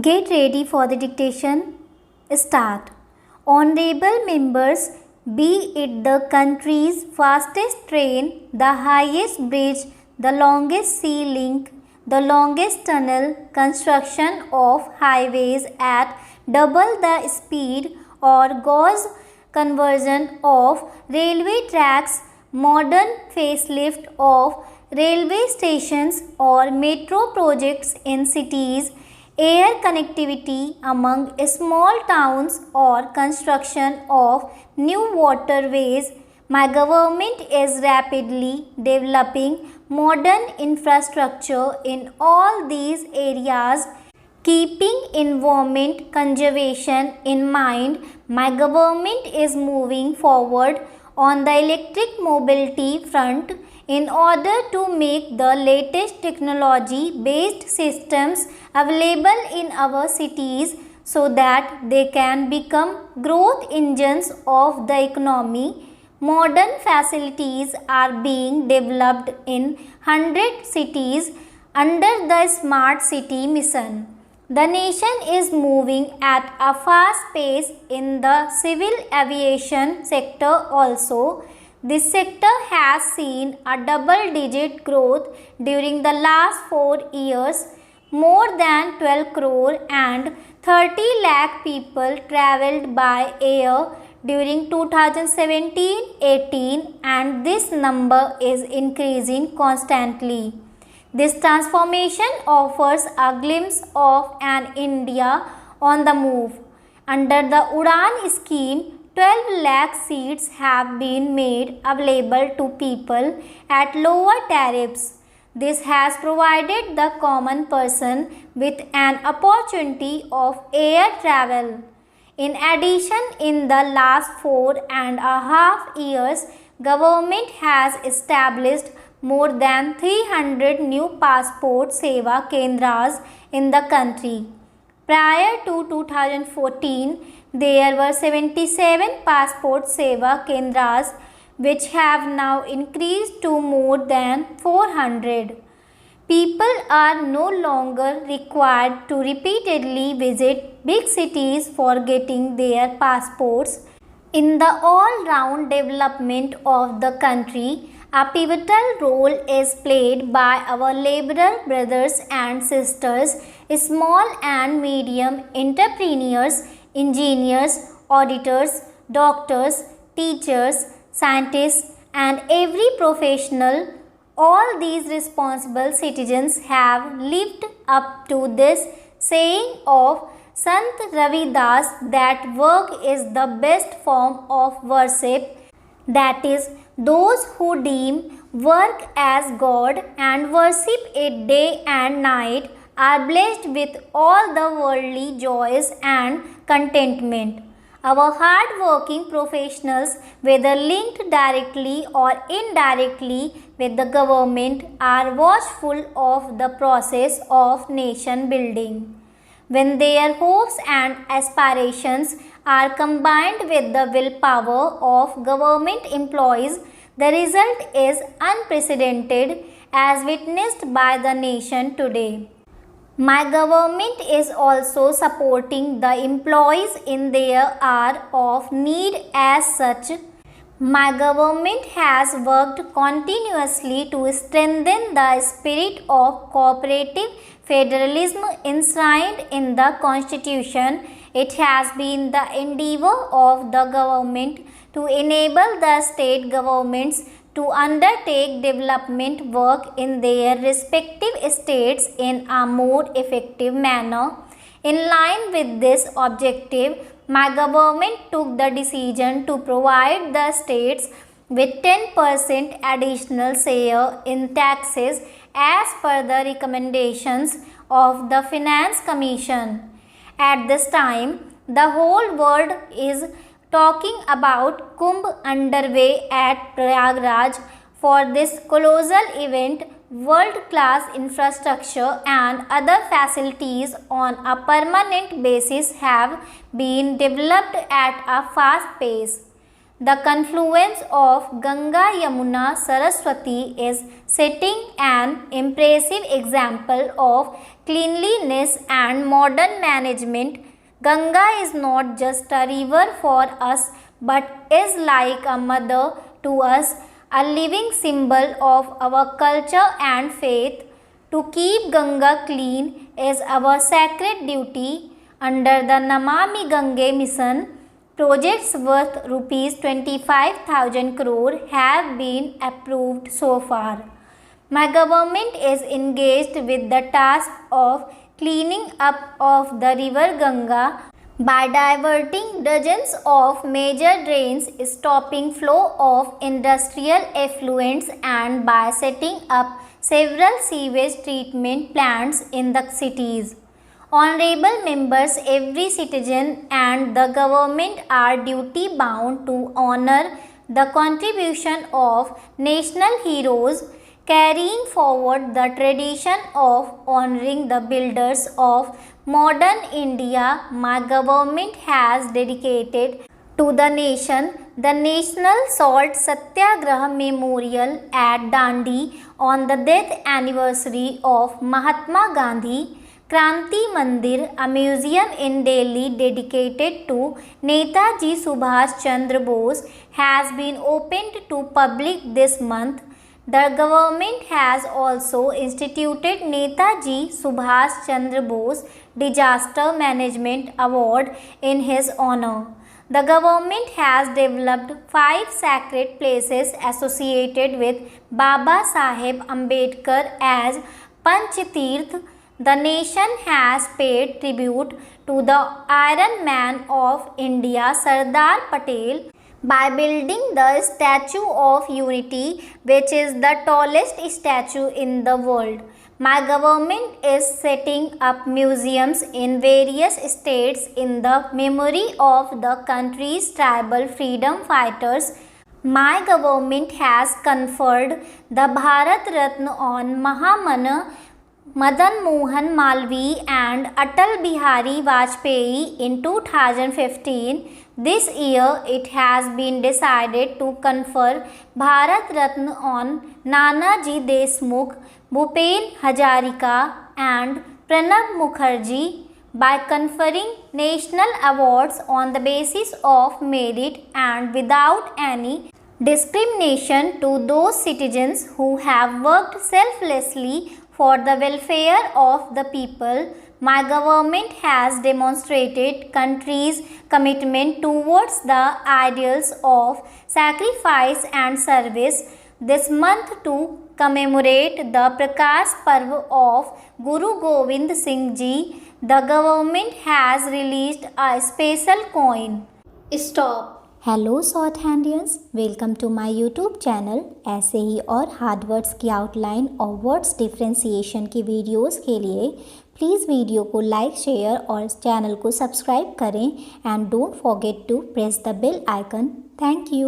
Get ready for the dictation. Start. Honorable members, be it the country's fastest train, the highest bridge, the longest sea link, the longest tunnel, construction of highways at double the speed, or gauze conversion of railway tracks, modern facelift of railway stations or metro projects in cities, air connectivity among small towns or construction of new waterways. My government is rapidly developing modern infrastructure in all these areas. Keeping environment conservation in mind, my government is moving forward on the electric mobility front in order to make the latest technology based systems available in our cities so that they can become growth engines of the economy. Modern facilities are being developed in 100 cities under the Smart City mission. The nation is moving at a fast pace in the civil aviation sector also. This sector has seen a double-digit growth during the last 4 years. More than 12 crore and 30 lakh people travelled by air during 2017-18, and this number is increasing constantly. This transformation offers a glimpse of an India on the move. Under the Udan scheme, 12 lakh seats have been made available to people at lower tariffs. This has provided the common person with an opportunity of air travel. In addition, in the last 4.5 years, government has established more than 300 new passport seva kendras in the country. Prior to 2014, there were 77 passport seva kendras, which have now increased to more than 400. People are no longer required to repeatedly visit big cities for getting their passports. In the all-round development of the country, a pivotal role is played by our laborer brothers and sisters, small and medium entrepreneurs, engineers, auditors, doctors, teachers, scientists, and every professional. All these responsible citizens have lived up to this saying of Sant Ravidas that work is the best form of worship, that is, those who deem work as God and worship it day and night are blessed with all the worldly joys and contentment. Our hard-working professionals, whether linked directly or indirectly with the government, are watchful of the process of nation building. When their hopes and aspirations are combined with the willpower of government employees, the result is unprecedented, as witnessed by the nation today. My government is also supporting the employees in their hour of need as such. My government has worked continuously to strengthen the spirit of cooperative federalism enshrined in the Constitution. It has been the endeavour of the government to enable the state governments to undertake development work in their respective states in a more effective manner. In line with this objective, my government took the decision to provide the states with 10% additional share in taxes as per the recommendations of the Finance Commission. At this time, the whole world is talking about Kumbh underway at Prayagraj. For this colossal event, world-class infrastructure and other facilities on a permanent basis have been developed at a fast pace. The confluence of Ganga, Yamuna, Saraswati is setting an impressive example of cleanliness and modern management. Ganga is not just a river for us but is like a mother to us, a living symbol of our culture and faith. To keep Ganga clean is our sacred duty. Under the Namami Gange mission, projects worth rupees 25,000 crore have been approved so far. My government is engaged with the task of cleaning up of the river Ganga by diverting dozens of major drains, stopping flow of industrial effluents and by setting up several sewage treatment plants in the cities. Honorable members, every citizen and the government are duty bound to honor the contribution of national heroes, carrying forward the tradition of honoring the builders of modern India. My government has dedicated to the nation the National Salt Satyagraha Memorial at Dandi on the death anniversary of Mahatma Gandhi. Kranti Mandir, a museum in Delhi dedicated to Netaji Subhash Chandra Bose, has been opened to public this month. The government has also instituted Netaji Subhash Chandra Bose Disaster Management Award in his honor. The government has developed 5 sacred places associated with Baba Saheb Ambedkar as Panchtirth. The nation has paid tribute to the Iron Man of India, Sardar Patel, by building the Statue of Unity, which is the tallest statue in the world. My government is setting up museums in various states in the memory of the country's tribal freedom fighters. My government has conferred the Bharat Ratna on Mahamana Madan Mohan Malviya and Atal Bihari Vajpayee in 2015. This year it has been decided to confer Bharat Ratna on Nanaji Deshmukh, Bhupen Hazarika and Pranab Mukherjee by conferring national awards on the basis of merit and without any discrimination to those citizens who have worked selflessly for the welfare of the people. My government has demonstrated country's commitment towards the ideals of sacrifice and service. This month to commemorate the Prakash Parv of Guru Gobind Singh Ji, the government has released a special coin. Stop. Hello short हैंडियंस, welcome to my YouTube channel. ऐसे ही और hard words की outline और words differentiation की videos के लिए please video को लाइक, शेयर और चैनल को सब्सक्राइब करें and don't forget to press the bell icon. Thank you.